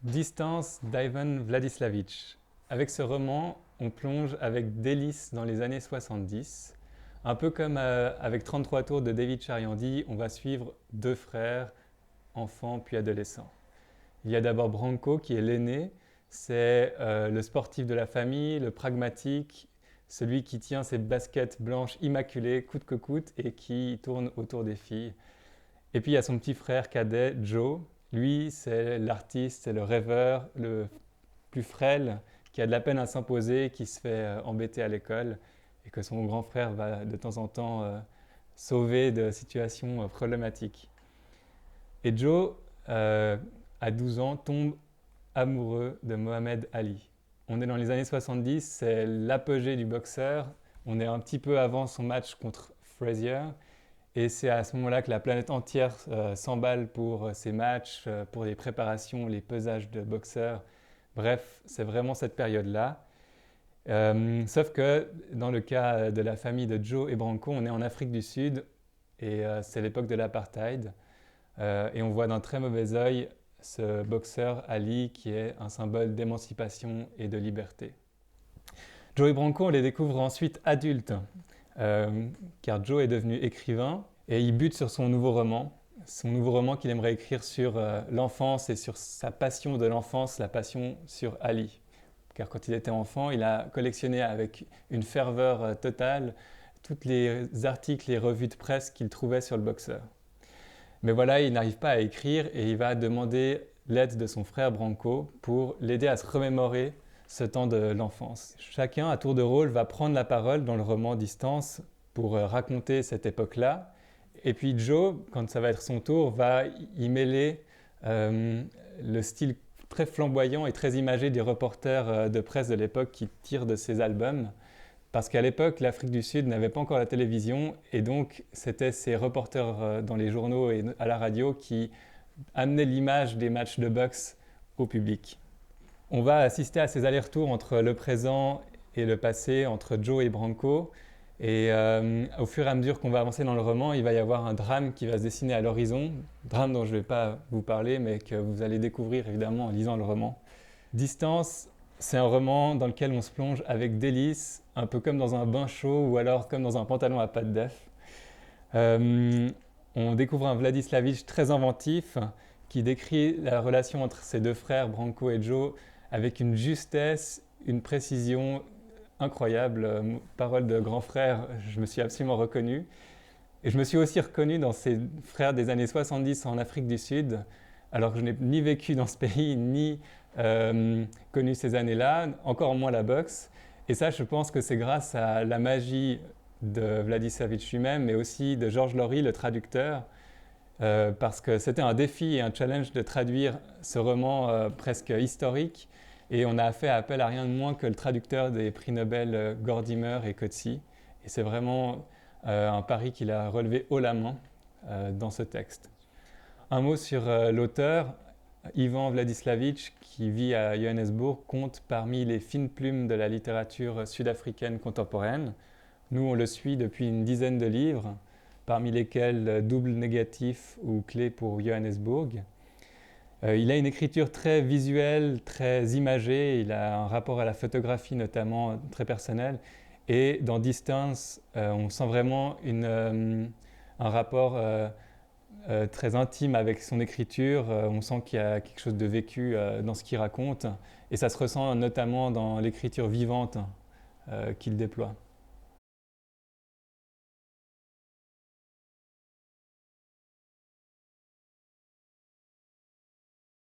Distance d'Ivan Vladislavitch. Avec ce roman, on plonge avec délice dans les années 70. Un peu comme avec 33 tours de David Chariandi, on va suivre deux frères, enfants puis adolescents. Il y a d'abord Branko qui est l'aîné, c'est le sportif de la famille, le pragmatique, celui qui tient ses baskets blanches immaculées coûte que coûte et qui tourne autour des filles. Et puis il y a son petit frère cadet, Joe. Lui, c'est l'artiste, c'est le rêveur, le plus frêle, qui a de la peine à s'imposer, qui se fait embêter à l'école et que son grand frère va de temps en temps sauver de situations problématiques. Et Joe, à 12 ans, tombe amoureux de Mohamed Ali. On est dans les années 70, c'est l'apogée du boxeur. On est un petit peu avant son match contre Frazier. Et c'est à ce moment-là que la planète entière s'emballe pour ces matchs, pour les préparations, les pesages de boxeurs. Bref, c'est vraiment cette période-là. Sauf que dans le cas de la famille de Joe et Branko, on est en Afrique du Sud et c'est l'époque de l'apartheid. Et on voit d'un très mauvais œil ce boxeur Ali qui est un symbole d'émancipation et de liberté. Joe et Branko, on les découvre ensuite adultes. Car Joe est devenu écrivain et il bute sur son nouveau roman qu'il aimerait écrire sur l'enfance et sur sa passion de l'enfance, la passion sur Ali. Car quand il était enfant, il a collectionné avec une ferveur totale tous les articles et revues de presse qu'il trouvait sur le boxeur. Mais voilà, il n'arrive pas à écrire et il va demander l'aide de son frère Branko pour l'aider à se remémorer ce temps de l'enfance. Chacun, à tour de rôle, va prendre la parole dans le roman Distance pour raconter cette époque-là. Et puis Joe, quand ça va être son tour, va y mêler le style très flamboyant et très imagé des reporters de presse de l'époque qui tirent de ses albums. Parce qu'à l'époque, l'Afrique du Sud n'avait pas encore la télévision et donc c'était ces reporters dans les journaux et à la radio qui amenaient l'image des matchs de boxe au public. On va assister à ces allers-retours entre le présent et le passé, entre Joe et Branko. Et au fur et à mesure qu'on va avancer dans le roman, il va y avoir un drame qui va se dessiner à l'horizon. Drame dont je ne vais pas vous parler, mais que vous allez découvrir évidemment en lisant le roman. Distance, c'est un roman dans lequel on se plonge avec délice, un peu comme dans un bain chaud ou alors comme dans un pantalon à pattes d'œuf. On découvre un Vladislavitch très inventif qui décrit la relation entre ses deux frères, Branko et Joe, avec une justesse, une précision incroyable. Parole de grand frère, je me suis absolument reconnu. Et je me suis aussi reconnu dans ces frères des années 70 en Afrique du Sud, alors que je n'ai ni vécu dans ce pays, ni connu ces années-là, encore moins la boxe. Et ça, je pense que c'est grâce à la magie de Vladislavitch lui-même, mais aussi de Georges Laurie, le traducteur, parce que c'était un défi et un challenge de traduire ce roman presque historique. Et on a fait appel à rien de moins que le traducteur des prix Nobel Gordimer et Coetzee. Et c'est vraiment un pari qu'il a relevé haut la main dans ce texte. Un mot sur l'auteur. Ivan Vladislavitch, qui vit à Johannesburg, compte parmi les fines plumes de la littérature sud-africaine contemporaine. Nous, on le suit depuis une dizaine de livres, parmi lesquels Double négatif ou Clé pour Johannesburg. Il a une écriture très visuelle, très imagée, il a un rapport à la photographie notamment très personnel. Et dans Distance, on sent vraiment un rapport très intime avec son écriture. On sent qu'il y a quelque chose de vécu dans ce qu'il raconte. Et ça se ressent notamment dans l'écriture vivante qu'il déploie.